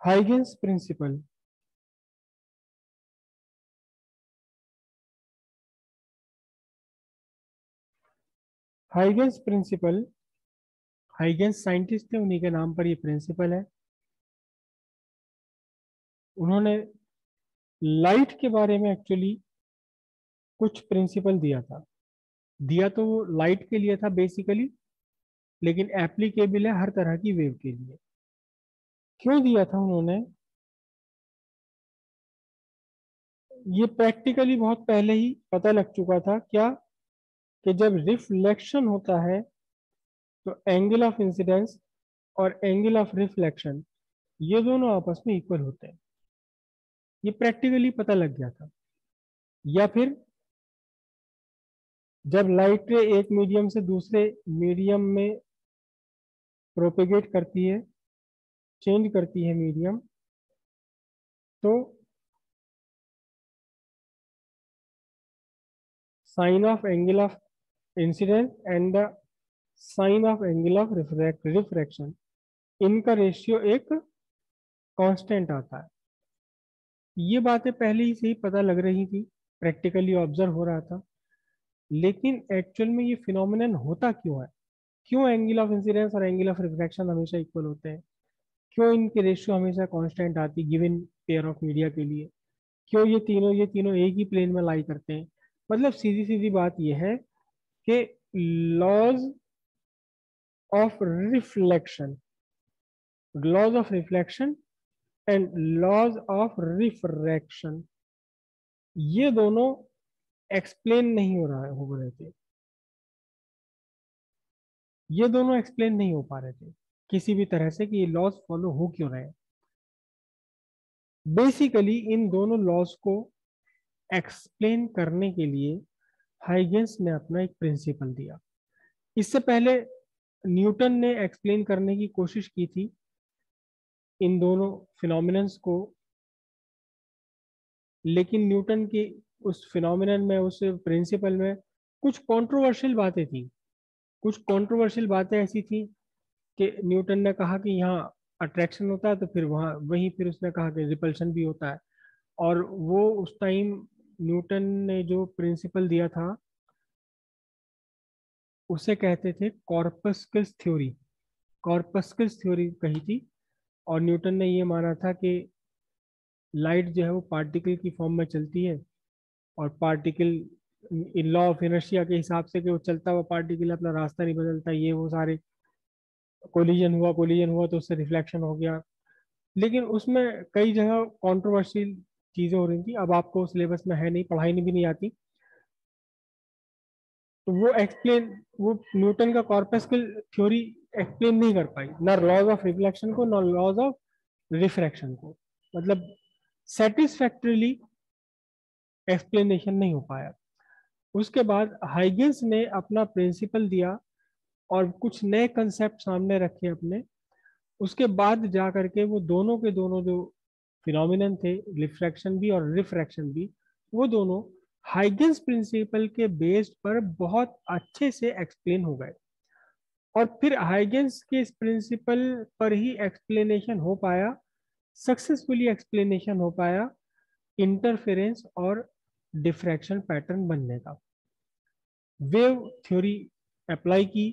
Huygens principle. Huygens principle, Huygens scientist थे, उन्हीं के नाम पर ये प्रिंसिपल है। उन्होंने लाइट के बारे में एक्चुअली कुछ प्रिंसिपल दिया था। दिया तो वो लाइट के लिए था बेसिकली, लेकिन एप्लीकेबल है हर तरह की वेव के लिए। क्यों दिया था उन्होंने? ये प्रैक्टिकली बहुत पहले ही पता लग चुका था क्या, कि जब रिफ्लेक्शन होता है तो एंगल ऑफ इंसिडेंस और एंगल ऑफ रिफ्लेक्शन ये दोनों आपस में इक्वल होते हैं। ये प्रैक्टिकली पता लग गया था। या फिर जब लाइट एक मीडियम से दूसरे मीडियम में प्रोपेगेट करती है, चेंज करती है मीडियम, तो sine of angle of incidence and the sine of angle of refraction, इनका रेशियो एक कांस्टेंट आता है। ये बातें पहले ही से ही पता लग रही थी, प्रैक्टिकली ऑब्जर्व हो रहा था। लेकिन एक्चुअल में ये फिनोमिनन होता क्यों है? क्यों एंगल ऑफ इंसिडेंस और एंगल ऑफ रिफ्रैक्शन हमेशा इक्वल होते हैं? क्यों इनके रेशियो हमेशा कांस्टेंट आती गिवन पेयर ऑफ मीडिया के लिए? क्यों ये तीनों एक ही प्लेन में लाई करते हैं? मतलब सीधी सीधी बात यह है कि laws of reflection, laws of reflection and laws of refraction, ये दोनों एक्सप्लेन नहीं हो रहे थे। ये दोनों एक्सप्लेन नहीं हो पा रहे थे किसी भी तरह से कि ये लॉज फॉलो हो क्यों रहे हैं। बेसिकली इन दोनों लॉज को एक्सप्लेन करने के लिए हाइगेंस ने अपना एक प्रिंसिपल दिया। इससे पहले न्यूटन ने एक्सप्लेन करने की कोशिश की थी इन दोनों फिनोमिनन्स को, लेकिन न्यूटन की उस फिनोमिनन में, उस प्रिंसिपल में कुछ कंट्रोवर्शियल बातें थी। कुछ कंट्रोवर्शियल बातें ऐसी थी कि न्यूटन ने कहा कि यहाँ अट्रैक्शन होता है, तो फिर वहाँ वहीं फिर उसने कहा कि रिपल्शन भी होता है। और वो उस टाइम न्यूटन ने जो प्रिंसिपल दिया था उसे कहते थे कॉर्पस्कल्स थ्योरी। कॉर्पस्कल्स थ्योरी कही थी। और न्यूटन ने ये माना था कि लाइट जो है वो पार्टिकल की फॉर्म में चलती है, और particle in law of inertia के हिसाब से कि वो चलता हुआ पार्टिकल अपना रास्ता नहीं बदलता, ये वो सारे कोलिजन हुआ तो उससे रिफ्लेक्शन हो गया। लेकिन उसमें कई जगह कंट्रोवर्शियल चीजें हो रही थी। अब आपको सिलेबस में है नहीं, पढ़ाई भी नहीं आती, तो वो न्यूटन का कॉर्पस्कल थ्योरी एक्सप्लेन नहीं कर पाई, ना लॉज ऑफ रिफ्लेक्शन को ना लॉज ऑफ रिफ्रैक्शन को। मतलब सेटिस्फैक्टरीली एक्सप्लेनेशन नहीं हो पाया। उसके बाद हाइगेंस ने अपना प्रिंसिपल दिया और कुछ नए कंसेप्ट सामने रखे अपने। उसके बाद जा करके वो दोनों के दोनों जो फिनोमिनन थे, रिफ्रैक्शन भी और रिफ्रैक्शन भी, वो दोनों हाइगेंस प्रिंसिपल के बेस्ड पर बहुत अच्छे से एक्सप्लेन हो गए। और फिर हाइगेंस के इस प्रिंसिपल पर ही एक्सप्लेनेशन हो पाया, सक्सेसफुली एक्सप्लेनेशन हो पाया इंटरफेरेंस और डिफ्रैक्शन पैटर्न बनने का। वेव थ्योरी अप्लाई की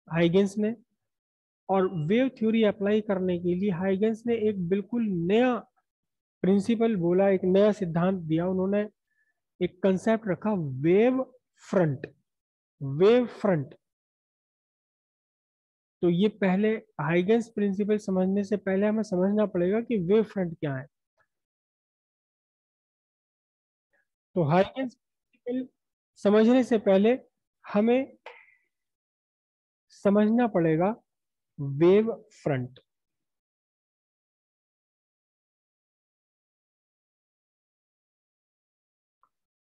हाइगेंस ने, और वेव थ्योरी अप्लाई करने के लिए हाइगेंस ने एक बिल्कुल नया प्रिंसिपल बोला, एक नया सिद्धांत दिया उन्होंने। एक कंसेप्ट रखा, वेव फ्रंट। Wave front. तो ये पहले हाइगेंस प्रिंसिपल समझने से पहले हमें समझना पड़ेगा कि वेव फ्रंट क्या है। तो हाइगेंस प्रिंसिपल समझने से पहले हमें समझना पड़ेगा वेव फ्रंट।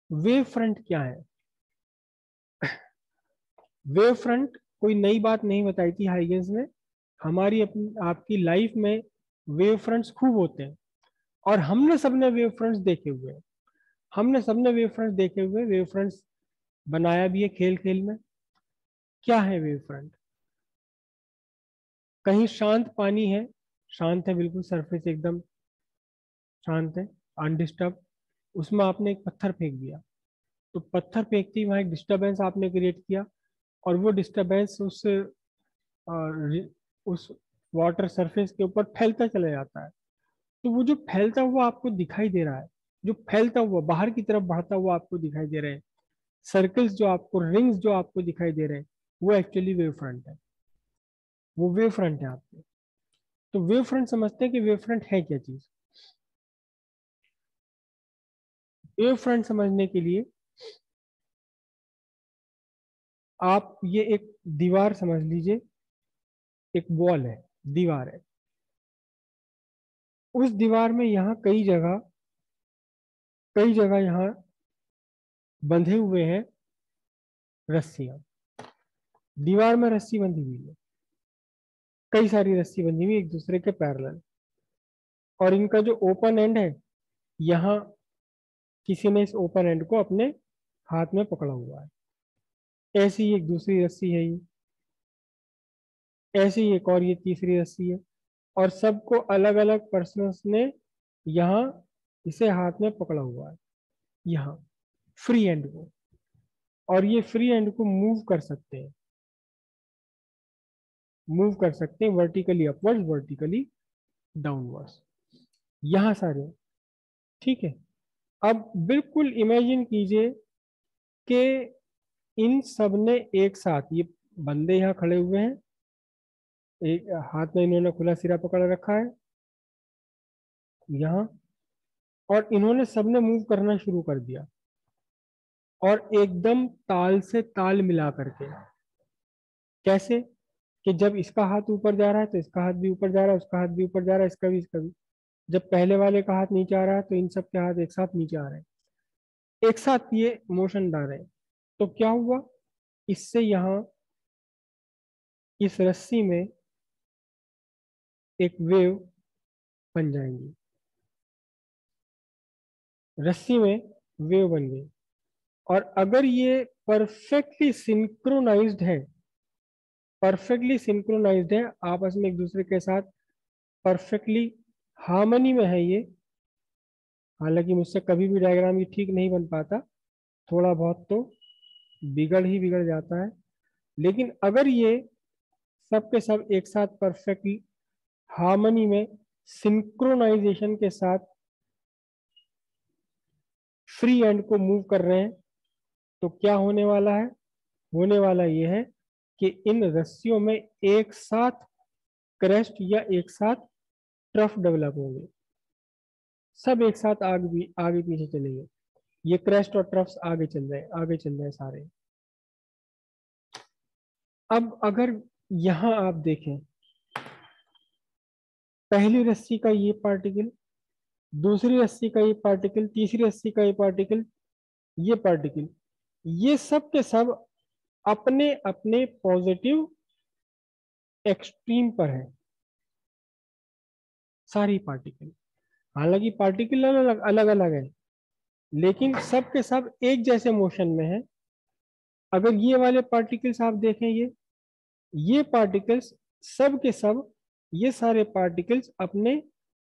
वेव फ्रंट क्या है? वेव फ्रंट कोई नई बात नहीं बताई थी हाइगेंस ने। हमारी अपनी आपकी लाइफ में वेव फ्रंट्स खूब होते हैं, और हमने सबने वेव फ्रंट्स देखे हुए हैं। हमने सबने वेव फ्रंट्स देखे हुए, वेव फ्रंट्स बनाया भी है खेल खेल में। क्या है वेव फ्रंट? कहीं शांत पानी है, शांत है बिल्कुल, सरफेस एकदम शांत है, अनडिस्टर्ब, उसमें आपने एक पत्थर फेंक दिया, तो पत्थर फेंकते ही वहाँ एक डिस्टरबेंस आपने क्रिएट किया, और वो डिस्टरबेंस उस वाटर सरफेस के ऊपर फैलता चला जाता है। तो वो जो फैलता हुआ आपको दिखाई दे रहा है, जो फैलता हुआ बाहर की तरफ बढ़ता हुआ आपको दिखाई दे रहे हैं, सर्कल्स जो आपको, रिंग्स जो आपको दिखाई दे रहे हैं, वो एक्चुअली वेव फ्रंट है। वो वेव फ्रंट है आपके। तो वेव फ्रंट समझते हैं कि वेव फ्रंट है क्या चीज। वेव फ्रंट समझने के लिए आप ये एक दीवार समझ लीजिए, एक वॉल है, दीवार है, उस दीवार में यहाँ कई जगह यहाँ बंधे हुए हैं रस्सियां। दीवार में रस्सी बंधी हुई है, कई सारी रस्सी बंधी हुई एक दूसरे के पैरेलल, और इनका जो ओपन एंड है, यहाँ किसी ने इस ओपन एंड को अपने हाथ में पकड़ा हुआ है। ऐसी ही एक दूसरी रस्सी है, ये ऐसी ही एक और ये तीसरी रस्सी है, और सबको अलग अलग पर्सनस ने यहाँ इसे हाथ में पकड़ा हुआ है, यहाँ फ्री एंड को, और ये फ्री एंड को मूव कर सकते हैं, मूव कर सकते हैं वर्टिकली अपवर्ड्स, वर्टिकली डाउनवर्ड्स, यहाँ सारे। ठीक है, अब बिल्कुल इमेजिन कीजिए कि इन सब ने एक साथ, ये बंदे यहाँ खड़े हुए हैं, एक हाथ में इन्होंने खुला सिरा पकड़ रखा है यहाँ, और इन्होंने सबने मूव करना शुरू कर दिया, और एकदम ताल से ताल मिला करके। कैसे? कि जब इसका हाथ ऊपर जा रहा है तो इसका हाथ भी ऊपर जा रहा है, उसका हाथ भी ऊपर जा रहा है, इसका भी, इसका भी। जब पहले वाले का हाथ नीचे आ रहा है तो इन सब के हाथ एक साथ नीचे आ रहे हैं, एक साथ ये मोशन डाल रहे हैं। तो क्या हुआ, इससे यहाँ इस रस्सी में एक वेव बन जाएंगी, रस्सी में वेव बन गई। और अगर ये परफेक्टली सिंक्रोनाइज्ड है, परफेक्टली सिंक्रोनाइज्ड है आपस में एक दूसरे के साथ, परफेक्टली हार्मनी में है ये, हालांकि मुझसे कभी भी डायग्राम ये ठीक नहीं बन पाता, थोड़ा बहुत तो बिगड़ जाता है, लेकिन अगर ये सब के सब एक साथ परफेक्टली हार्मनी में, सिंक्रोनाइजेशन के साथ फ्री एंड को मूव कर रहे हैं, तो क्या होने वाला है? होने वाला ये है कि इन रस्सियों में एक साथ क्रेस्ट या एक साथ ट्रफ डेवलप होंगे, सब एक साथ आगे पीछे चलेंगे, ये क्रेस्ट और ट्रफ्स आगे चल रहे हैं, आगे चल रहे हैं सारे। अब अगर यहां आप देखें, पहली रस्सी का ये पार्टिकल, दूसरी रस्सी का ये पार्टिकल, तीसरी रस्सी का ये पार्टिकल, ये पार्टिकल, ये सब के सब अपने अपने पॉजिटिव एक्सट्रीम पर है, सारी पार्टिकल। हालांकि पार्टिकल अलग अलग है, लेकिन सब के सब एक जैसे मोशन में है। अगर ये वाले पार्टिकल्स आप देखें, ये पार्टिकल्स सब के सब, ये सारे पार्टिकल्स अपने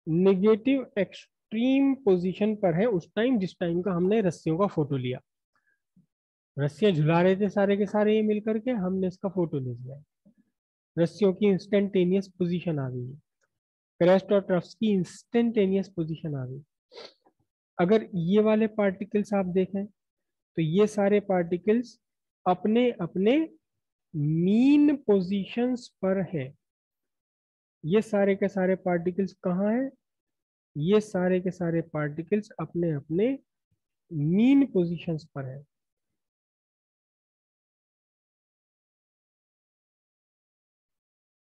नेगेटिव एक्सट्रीम पोजीशन पर है उस टाइम, जिस टाइम का हमने रस्सियों का फोटो लिया। रस्सियां झुला रहे थे सारे के सारे ये मिलकर के, हमने इसका फोटो ले लिया, रस्सियों की इंस्टेंटेनियस पोजीशन आ गई है, क्रेस्ट और ट्रफ्स की इंस्टेंटेनियस पोजीशन आ गई। अगर ये वाले पार्टिकल्स आप देखें, तो ये सारे पार्टिकल्स अपने अपने मीन पोजीशंस पर है। ये सारे के सारे पार्टिकल्स कहाँ हैं? ये सारे के सारे पार्टिकल्स अपने अपने मीन पोजीशंस पर है।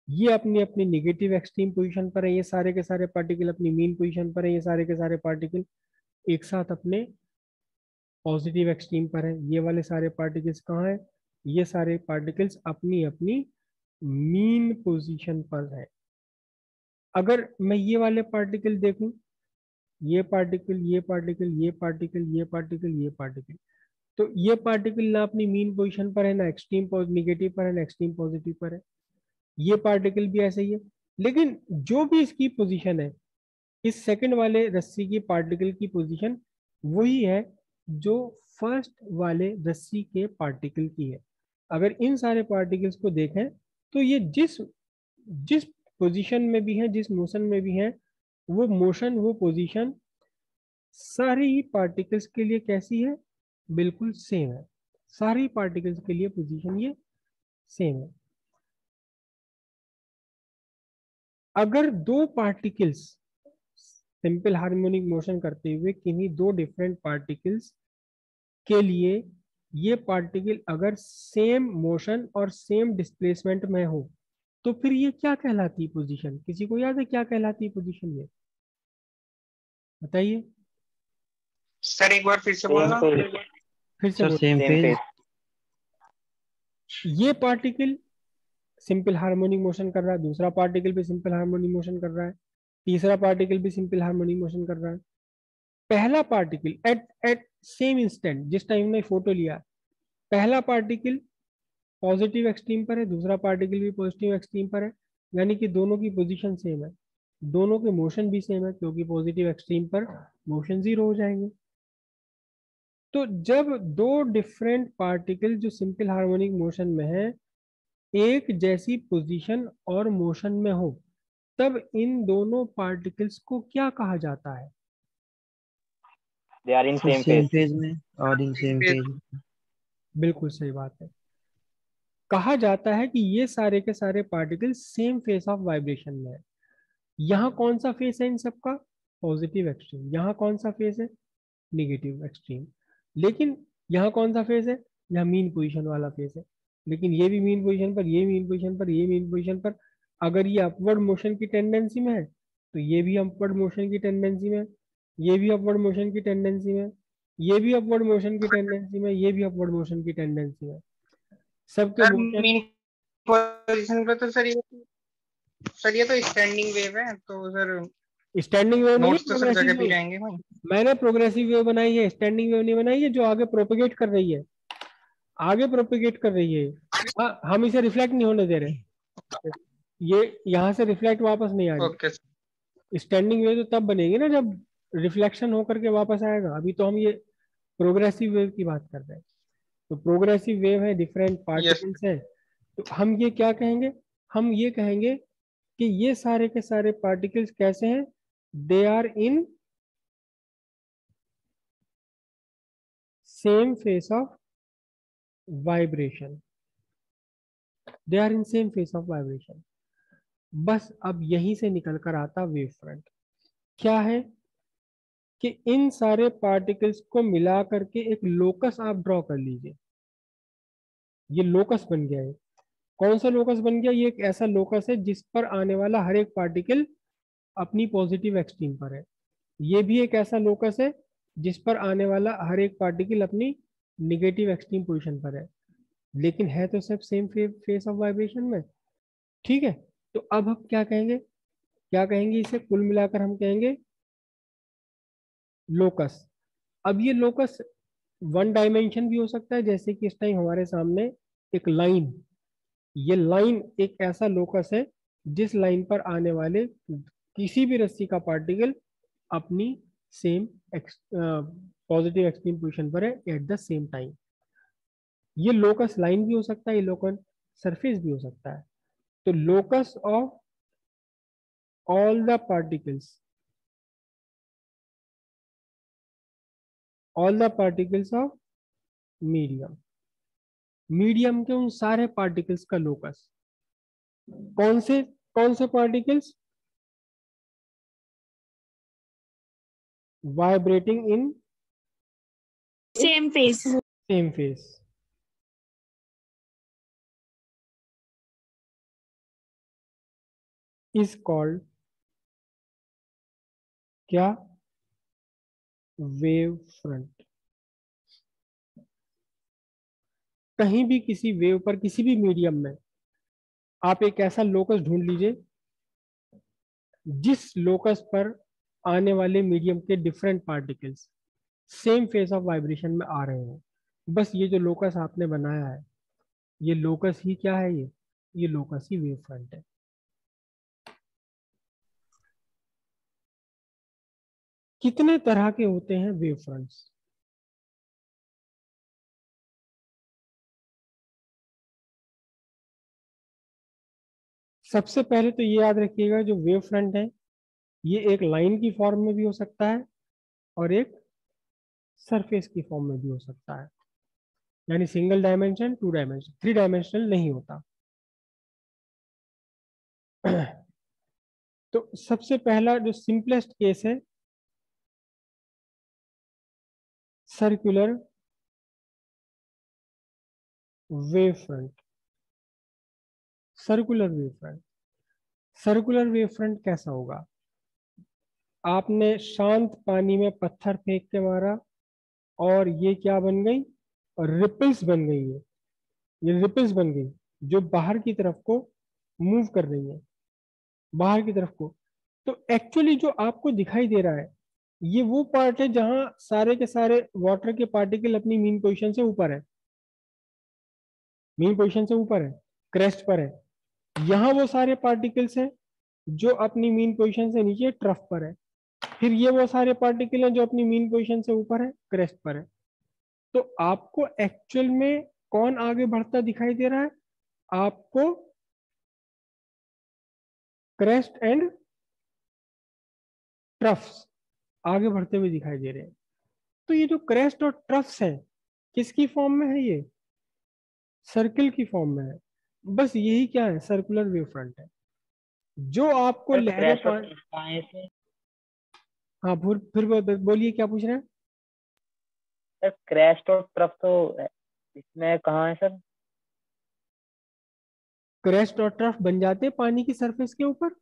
ये अपनी अपनी नेगेटिव एक्सट्रीम पोजीशन पर है, ये सारे के सारे पार्टिकल अपनी मीन पोजीशन पर है, ये सारे के सारे पार्टिकल एक साथ अपने पॉजिटिव एक्सट्रीम पर है। ये वाले सारे पार्टिकल्स कहाँ हैं? ये सारे पार्टिकल्स अपनी अपनी मीन पोजीशन पर है। अगर मैं ये वाले पार्टिकल देखूं, ये पार्टिकल, ये पार्टिकल, ये पार्टिकल, ये पार्टिकल, ये पार्टिकल, तो ये पार्टिकल ना अपनी मीन पोजीशन पर है, ना एक्सट्रीम नेगेटिव पर है, ना एक्सट्रीम पॉजिटिव पर है। ये पार्टिकल भी ऐसे ही है, लेकिन जो भी इसकी पोजीशन है, इस सेकंड वाले रस्सी की पार्टिकल की पोजीशन वही है जो फर्स्ट वाले रस्सी के पार्टिकल की है। अगर इन सारे पार्टिकल्स को देखें तो ये जिस जिस पोजीशन में भी है, जिस मोशन में भी है, वो मोशन, वो पोजीशन सारे ही पार्टिकल्स के लिए कैसी है? बिल्कुल सेम है। सारी पार्टिकल्स के लिए पोजीशन ये सेम है। अगर दो पार्टिकल्स सिंपल हार्मोनिक मोशन करते हुए किन्हीं दो डिफरेंट पार्टिकल्स के लिए ये पार्टिकल अगर सेम मोशन और सेम डिस्प्लेसमेंट में हो तो फिर ये क्या कहलाती है पोजीशन? किसी को याद है क्या कहलाती है पोजीशन? ये बताइए। सर एक बार फिर से बोलना। फिर से सर बोल। Same phase. ये पार्टिकल सिंपल हार्मोनिक मोशन कर रहा है, दूसरा पार्टिकल भी सिंपल हार्मोनिक मोशन कर रहा है, तीसरा पार्टिकल भी सिंपल हार्मोनिक मोशन कर रहा है। पहला particle at at same instant, जिस टाइम ने फोटो लिया, पहला पार्टिकल पॉजिटिव एक्सट्रीम पर है, दूसरा पार्टिकल भी पॉजिटिव एक्सट्रीम पर है, यानी कि दोनों की पोजीशन सेम है, दोनों के मोशन भी सेम है, क्योंकि पॉजिटिव एक्सट्रीम पर मोशन जीरो हो जाएंगे। तो जब दो डिफरेंट पार्टिकल जो सिंपल हार्मोनिक मोशन में है एक जैसी पोजीशन और मोशन में हो, तब इन दोनों पार्टिकल्स को क्या कहा जाता है? They are in same same phase. Phase में और इन सेम फेज। बिल्कुल सही बात है। कहा जाता है कि ये सारे के सारे particle same phase of vibration में है। यहाँ कौन सा फेस है इन सबका? Positive extreme. यहाँ कौन सा फेस है? Negative extreme. लेकिन यहाँ कौन सा फेस है? यहाँ मीन पोजीशन वाला फेस है। लेकिन ये भी मीन पोजीशन पर, ये मीन पोजीशन पर, ये मीन पोजीशन पर। अगर ये अपवर्ड मोशन की टेंडेंसी में है तो ये भी अपवर्ड मोशन की टेंडेंसी में, ये भी अपवर्ड मोशन की टेंडेंसी में, ये भी अपवर्ड मोशन की टेंडेंसी में, ये भी अपवर्ड मोशन की टेंडेंसी में। सबके सर मोशन मीन पोजीशन पे तो सर ये तो स्टैंडिंग वेव है, तो सर स्टैंडिंग वेव नहीं है, नोट्स तो सब प्रोग्रेसिव जगह पे ही वेव। रहेंगे भाई। मैंने प्रोग्रेसिव वेव बनाई है, स्टैंडिंग वेव नहीं बनाई है, जो आगे प्रोपेगेट कर रही है, आगे प्रोपेगेट कर रही है। हम इसे रिफ्लेक्ट नहीं होने दे रहे, ये यहाँ से रिफ्लेक्ट वापस नहीं आ रही। Okay sir. स्टैंडिंग वेव तो तब बनेगी ना जब रिफ्लेक्शन होकर के वापस आएगा। अभी तो हम ये प्रोग्रेसिव वेव की बात कर रहे हैं। तो प्रोग्रेसिव वेव है, डिफरेंट यस। पार्टिकल्स है, तो हम ये क्या कहेंगे? हम ये कहेंगे कि ये सारे के सारे पार्टिकल्स कैसे हैं? They are in same phase of vibration. They are in same phase of vibration. बस अब यहीं से निकल कर आता वेव फ्रंट। क्या है कि इन सारे पार्टिकल्स को मिला करके एक लोकस आप ड्रॉ कर लीजिए। ये लोकस बन गया है। कौन सा लोकस बन गया? ये एक ऐसा लोकस है जिस पर आने वाला हर एक पार्टिकल अपनी पॉजिटिव एक्सट्रीम पर है। ये भी एक ऐसा लोकस है जिस पर आने वाला हर एक पार्टिकल अपनी निगेटिव एक्सट्रीम पोजीशन पर है, लेकिन है तो सब सेम फेस ऑफ वाइब्रेशन में। ठीक है, तो अब हम क्या कहेंगे? क्या कहेंगे इसे? कुल मिलाकर हम कहेंगे लोकस। अब ये लोकस वन डायमेंशन भी हो सकता है, जैसे कि इस टाइम हमारे सामने एक लाइन, ये लाइन एक ऐसा लोकस है जिस लाइन पर आने वाले किसी भी रस्सी का पार्टिकल अपनी सेम पॉजिटिव एक्सट्रीम पोजीशन पर है एट द सेम टाइम। ये लोकस लाइन भी हो सकता है, ये लोकस सरफेस भी हो सकता है। तो locus of all the particles, all the particles of medium, medium के उन सारे पार्टिकल्स का लोकस। कौन से particles? Vibrating in same phase. Same phase. Is called क्या? Wave front. कहीं भी किसी वेव पर, किसी भी मीडियम में आप एक ऐसा लोकस ढूंढ लीजिए जिस लोकस पर आने वाले मीडियम के different particles same phase of vibration में आ रहे हो। बस ये जो लोकस आपने बनाया है, ये लोकस ही क्या है? ये ये लोकसी वेव फ्रंट है। कितने तरह के होते हैं वेव फ्रंट्स? सबसे पहले तो ये याद रखिएगा, जो वेव फ्रंट है ये एक लाइन की फॉर्म में भी हो सकता है और एक सरफेस की फॉर्म में भी हो सकता है, यानी single dimension, two dimension, three dimensional नहीं होता। तो सबसे पहला जो सिंपलेस्ट केस है, circular wave front. Circular wave front, circular wave front कैसा होगा? आपने शांत पानी में पत्थर फेंक के मारा और ये क्या बन गई? रिपल्स बन गई है, ये रिपल्स बन गई जो बाहर की तरफ को मूव कर रही है, बाहर की तरफ को। तो एक्चुअली जो आपको दिखाई दे रहा है ये वो पार्ट है जहां सारे के सारे वाटर के पार्टिकल अपनी मीन पोजीशन से ऊपर है, मीन पोजीशन से ऊपर है, क्रेस्ट पर है। यहाँ वो सारे पार्टिकल्स हैं जो अपनी मीन पोजीशन से नीचे ट्रफ पर है। फिर ये वो सारे पार्टिकल हैं जो अपनी मीन पोजीशन से ऊपर है, क्रेस्ट पर है। तो आपको एक्चुअल में कौन आगे बढ़ता दिखाई दे रहा है? आपको क्रेस्ट एंड ट्रफ्स आगे बढ़ते हुए दिखाई दे रहे हैं। तो ये जो क्रेस्ट और ट्रफ्स है किसकी फॉर्म में है? ये सर्किल की फॉर्म में है। बस यही क्या है? सर्कुलर वेव फ्रंट है। जो आपको सर लहरें क्रैश और कहाँ है इसमें? हाँ फिर बोलिए क्या पूछ रहे हैं? सर क्रैश और ट्रफ तो इसमें कहाँ है सर? क्रेस्ट और ट्रफ बन जाते हैं पानी की सरफेस के ऊपर।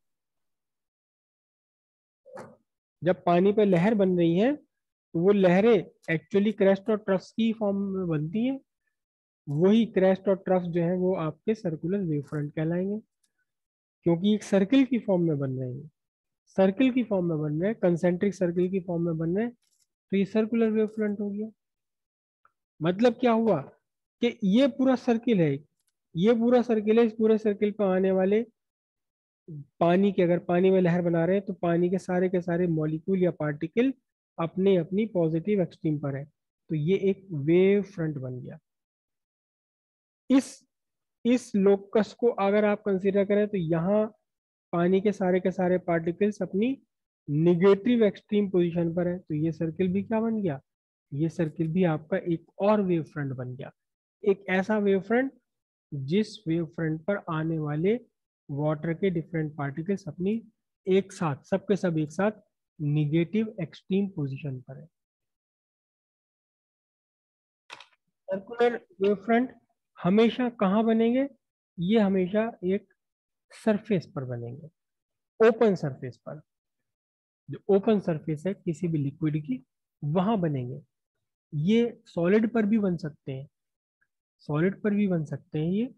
जब पानी पे लहर बन रही है तो वो लहरें एक्चुअली क्रेस्ट और ट्रफ्स की फॉर्म में बनती हैं। वही क्रेस्ट और ट्रफ जो है वो आपके सर्कुलर वेव फ्रंट कहलाएंगे, क्योंकि एक सर्किल की फॉर्म में बन रहे हैं, सर्किल की फॉर्म में बन रहे हैं, कंसेंट्रिक सर्किल की फॉर्म में बन रहे हैं। तो ये सर्कुलर वेव फ्रंट हो गया। मतलब क्या हुआ कि ये पूरा सर्किल है, ये पूरा सर्किल है, इस पूरे सर्किल पर आने वाले पानी के, अगर पानी में लहर बना रहे हैं तो पानी के सारे मॉलिक्यूल या पार्टिकल अपने अपनी पॉजिटिव एक्सट्रीम पर है। तो ये एक वेव फ्रंट बन गया। इस लोकस को अगर आप कंसीडर करें तो यहाँ पानी के सारे पार्टिकल्स अपनी निगेटिव एक्सट्रीम पोजीशन पर है। तो ये सर्किल भी क्या बन गया? ये सर्किल भी आपका एक और वेव फ्रंट बन गया। एक ऐसा वेव फ्रंट जिस वेव फ्रंट पर आने वाले वाटर के डिफरेंट पार्टिकल्स अपनी एक साथ, सबके सब एक साथ निगेटिव एक्सट्रीम पोजीशन पर है। सर्कुलर वेव फ्रंट हमेशा कहाँ बनेंगे? ये हमेशा एक सरफेस पर बनेंगे, ओपन सरफेस पर। जो ओपन सरफेस है किसी भी लिक्विड की, वहां बनेंगे। ये सॉलिड पर भी बन सकते हैं, सॉलिड पर भी बन सकते हैं ये।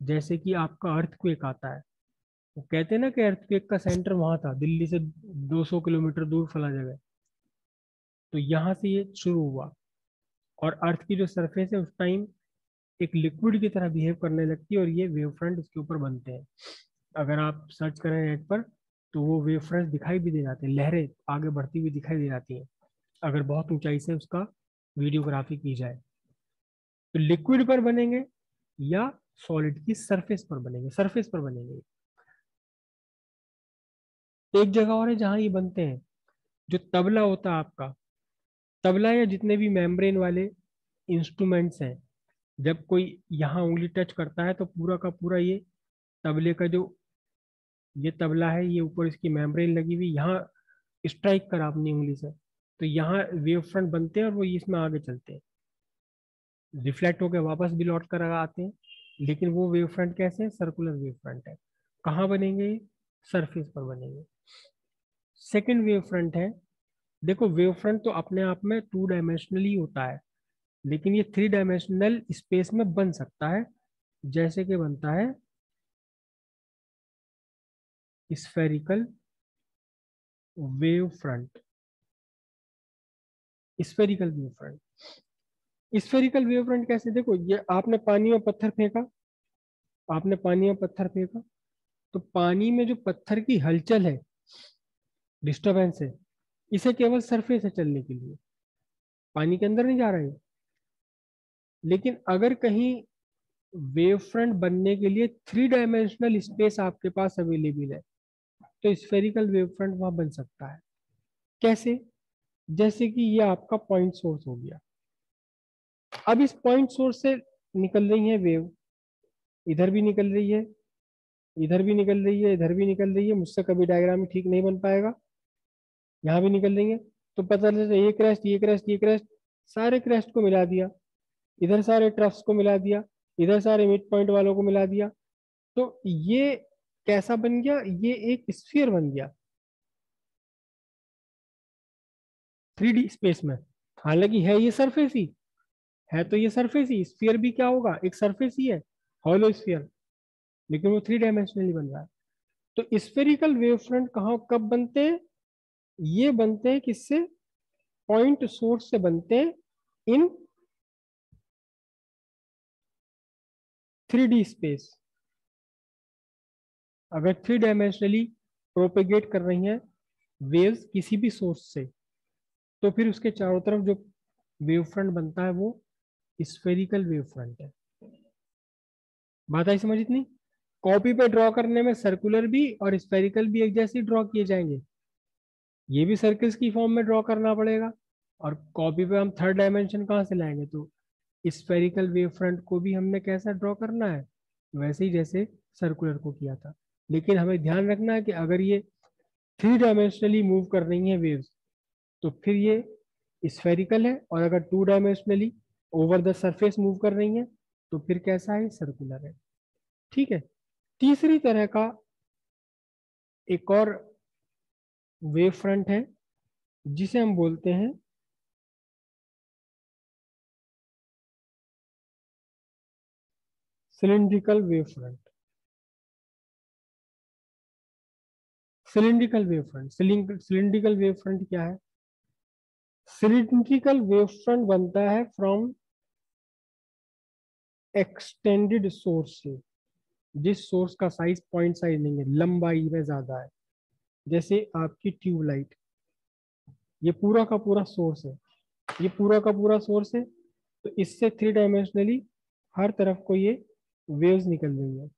जैसे कि आपका अर्थक्वेक आता है, वो कहते हैं ना कि अर्थक्वेक का सेंटर वहां था, दिल्ली से 200 किलोमीटर दूर फला जगह। तो यहाँ से ये शुरू हुआ और अर्थ की जो सरफेस है उस टाइम एक लिक्विड की तरह बिहेव करने लगती है और ये वेव फ्रंट इसके ऊपर बनते हैं। अगर आप सर्च करें नेट पर तो वो वेव फ्रंट दिखाई भी दे जाते हैं, लहरें आगे बढ़ती हुई दिखाई दे जाती हैं अगर बहुत ऊंचाई से उसका वीडियोग्राफी की जाए। तो लिक्विड पर बनेंगे या सॉलिड की सरफेस पर बनेंगे, सरफेस पर बनेंगे। एक जगह और है जहां ये बनते हैं, जो तबला होता है आपका, तबला या जितने भी मेम्ब्रेन वाले इंस्ट्रूमेंट्स हैं, जब कोई यहाँ उंगली टच करता है तो पूरा का पूरा ये तबले का जो ये तबला है, ये ऊपर इसकी मेम्ब्रेन लगी हुई, यहाँ स्ट्राइक करा अपनी उंगली से तो यहाँ वेव फ्रंट बनते हैं और वो इसमें आगे चलते हैं, रिफ्लेक्ट होकर वापस भी लौट कर आते हैं। लेकिन वो वेव फ्रंट कैसे है? सर्कुलर वेव फ्रंट है। कहाँ बनेंगे? सरफेस पर बनेंगे। सेकेंड वेव फ्रंट है, देखो वेव फ्रंट तो अपने आप में टू डायमेंशनली होता है, लेकिन ये थ्री डायमेंशनल स्पेस में बन सकता है। जैसे कि बनता है spherical wave front, spherical wave front. Spherical wave front कैसे? देखो ये आपने पानी में पत्थर फेंका, आपने पानी में पत्थर फेंका, तो पानी में जो पत्थर की हलचल है, डिस्टरबेंस है, इसे केवल सरफेस है चलने के लिए, पानी के अंदर नहीं जा रहा है। लेकिन अगर कहीं वेव फ्रंट बनने के लिए 3 डायमेंशनल स्पेस आपके पास अवेलेबल है, तो स्फेरिकल वेव फ्रंट वहां बन सकता है। कैसे? जैसे कि ये आपका पॉइंट सोर्स हो गया। अब इस पॉइंट सोर्स से निकल रही है वेव, इधर भी निकल रही है, इधर भी निकल रही है, इधर भी निकल रही है। मुझसे कभी डायग्राम ठीक नहीं बन पाएगा। यहाँ भी निकल रही है, तो पता चलता है ये क्रेस्ट, ये क्रेस्ट, ये क्रेस्ट, सारे क्रेस्ट को मिला दिया, इधर सारे ट्रफ्स को मिला दिया, इधर सारे मिड पॉइंट वालों को मिला दिया। तो ये कैसा बन गया? ये एक स्फीयर बन गया 3D स्पेस में। हालांकि है ये सरफेस ही है, तो ये सरफेस ही, स्फीयर भी क्या होगा? एक सरफेस ही है, हॉलो स्फीयर, लेकिन वो 3 डायमेंशनली बन रहा है। तो स्फेरिकल वेव फ्रंट कहाँ कब बनते हैं? ये बनते हैं किससे? पॉइंट सोर्स से बनते हैं इन 3D स्पेस। अगर 3 डायमेंशनली प्रोपेगेट कर रही हैं वेव्स किसी भी सोर्स से, तो फिर उसके चारों तरफ जो वेव फ्रंट बनता है वो स्फेरिकल वेव फ्रंट है। बात आई समझ? इतनी कॉपी पे ड्रॉ करने में सर्कुलर भी और स्फेरिकल भी एक जैसे ड्रॉ किए जाएंगे। ये भी सर्कल्स की फॉर्म में ड्रॉ करना पड़ेगा, और कॉपी पे हम 3rd डायमेंशन कहाँ से लाएंगे? तो स्फेरिकल वेव फ्रंट को भी हमने कैसा ड्रॉ करना है? वैसे ही जैसे सर्कुलर को किया था। लेकिन हमें ध्यान रखना है कि अगर ये 3 डायमेंशनली मूव कर रही है वेव्स, तो फिर ये स्फेरिकल है, और अगर 2 dimensionally over the surface move कर रही है तो फिर कैसा है? सर्कुलर है। ठीक है। तीसरी तरह का एक और वेव फ्रंट है जिसे हम बोलते हैं cylindrical wave front. Cylindrical wave front, cylindrical wave front क्या है? सिलिंड्रिकल वेव फ्रंट बनता है फ्रॉम एक्सटेंडेड सोर्स से, जिस सोर्स का साइज पॉइंट साइज नहीं है, लंबाई में ज्यादा है। जैसे आपकी ट्यूबलाइट, ये पूरा का पूरा सोर्स है, ये पूरा का पूरा सोर्स है, तो इससे 3 डायमेंशनली हर तरफ को ये वेव्स निकल रही है।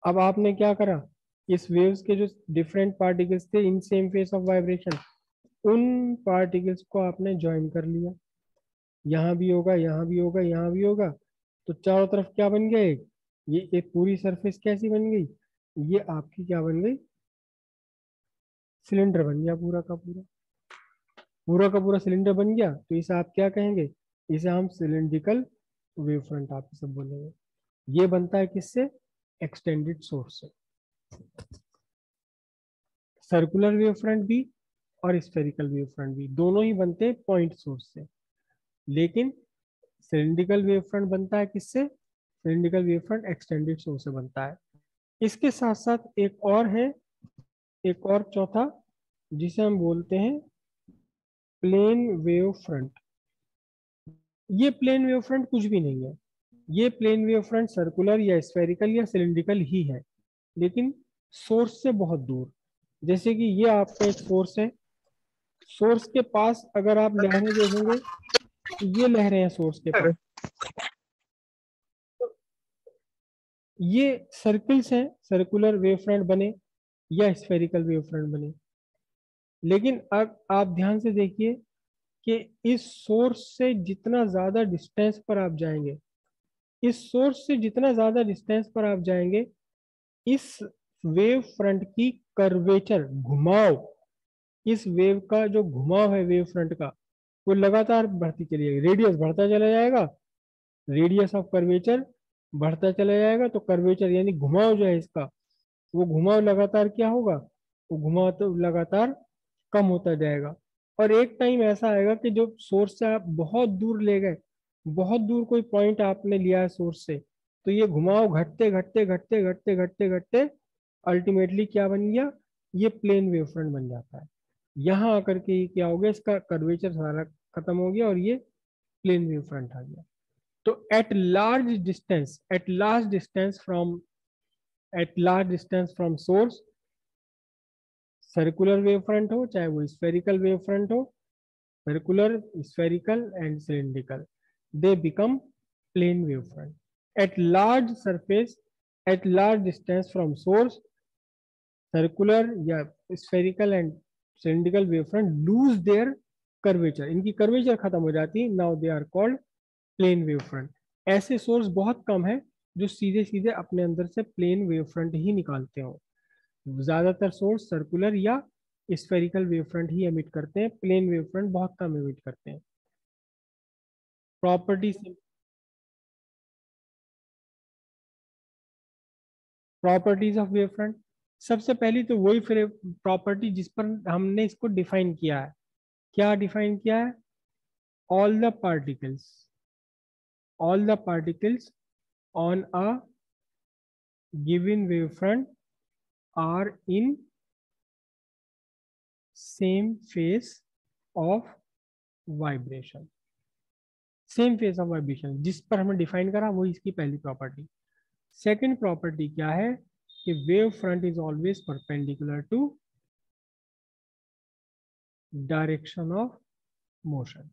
अब आपने क्या करा? इस वेव्स के जो डिफरेंट पार्टिकल्स थे इन सेम फेस ऑफ वाइब्रेशन, उन पार्टिकल्स को आपने ज्वाइन कर लिया। यहाँ भी होगा, यहाँ भी होगा, यहाँ भी होगा, तो चारों तरफ क्या बन गया? ये एक पूरी सरफेस कैसी बन गई? ये आपकी क्या बन गई? सिलेंडर बन गया, पूरा का पूरा, पूरा का पूरा सिलेंडर बन गया। तो इसे आप क्या कहेंगे? इसे हम सिलेंड्रिकल वेव फ्रंट आप सब बोलेंगे। ये बनता है किससे? एक्सटेंडेड सोर्स से। सर्कुलर वेव फ्रंट भी और स्फेरिकल वेव फ्रंट भी दोनों ही बनते हैं पॉइंट सोर्स से। लेकिन सिलिंड्रिकल वेव फ्रंट बनता है किससे? Cylindrical wave front extended source से बनता है। इसके साथ साथ एक और है, एक और चौथा, जिसे हम बोलते हैं प्लेन वेव फ्रंट। ये प्लेन वेव फ्रंट कुछ भी नहीं है। ये प्लेन वेव फ्रंट सर्कुलर या स्फेरिकल या सिलिंड्रिकल ही है, लेकिन सोर्स से बहुत दूर। जैसे कि ये आपका एक सोर्स है, सोर्स के पास अगर आप लहरें देखेंगे तो ये लहरें हैं सोर्स के पास, तो ये सर्कल्स हैं, सर्कुलर वेव फ्रंट बने या स्फेरिकल वेव फ्रंट बने। लेकिन अब आप ध्यान से देखिए कि इस सोर्स से जितना ज्यादा डिस्टेंस पर आप जाएंगे, इस सोर्स से जितना ज्यादा डिस्टेंस पर आप जाएंगे, इस वेव फ्रंट की कर्वेचर, घुमाव, इस वेव का जो घुमाव है वेव फ्रंट का, वो लगातार बढ़ती चली जाएगी, रेडियस बढ़ता चला जाएगा, रेडियस ऑफ कर्वेचर बढ़ता चला जाएगा। तो कर्वेचर यानी घुमाव जो है इसका, वो घुमाव लगातार क्या होगा? वो घुमाव तो लगातार कम होता जाएगा। और एक टाइम ऐसा आएगा कि जो सोर्स से आप बहुत दूर ले गए, बहुत दूर कोई पॉइंट आपने लिया है सोर्स से, तो ये घुमाव घटते घटते घटते घटते घटते घटते अल्टीमेटली क्या बन गया? ये प्लेन वेव फ्रंट बन जाता है। यहाँ आकर के ये क्या हो गया? इसका कर्वेचर सारा खत्म हो गया और ये प्लेन वेव फ्रंट आ गया। तो at large distance from source, circular wave front हो चाहे वो स्फेरिकल वेव फ्रंट हो, circular, spherical and cylindrical, they become plane wave front. At large surface, at large distance from source, circular या spherical and cylindrical wave front lose their curvature, इनकी curvature खत्म हो जाती है. Now they are called plane wave front. ऐसे source बहुत कम है जो सीधे सीधे अपने अंदर से प्लेन वेव फ्रंट ही निकालते हो. ज्यादातर सोर्स सर्कुलर या स्फेरिकल वेव फ्रंट ही एमिट करते हैं, प्लेन वेव फ्रंट बहुत कम एमिट करते हैं. Properties of wave front. सबसे पहली तो वही प्रॉपर्टी जिस पर हमने इसको डिफाइन किया है. क्या डिफाइन किया है? All the particles on a given wave front are in same phase of vibration. Same phase of vibration जिस पर हमने डिफाइन करा वो इसकी पहली प्रॉपर्टी. सेकंड प्रॉपर्टी क्या है कि wave front is always perpendicular to direction of motion.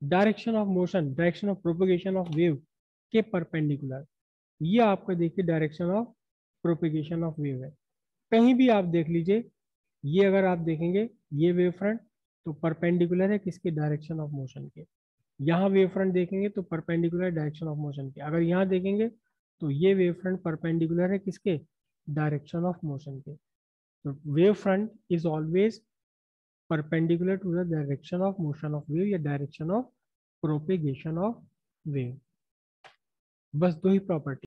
Direction of propagation of wave के परपेंडिकुलर. ये आपको देखिए direction of propagation of wave है. कहीं भी आप देख लीजिए, ये अगर आप देखेंगे ये वेव फ्रंट तो परपेंडिकुलर है किसके? डायरेक्शन ऑफ मोशन के. यहाँ वेव फ्रंट देखेंगे तो परपेंडिकुलर डायरेक्शन ऑफ मोशन के. अगर यहाँ देखेंगे तो ये वेव फ्रंट परपेंडिकुलर है किसके? डायरेक्शन ऑफ मोशन के. तो wave front is always perpendicular to the direction of motion of wave या direction of propagation of wave. बस दो ही प्रॉपर्टी.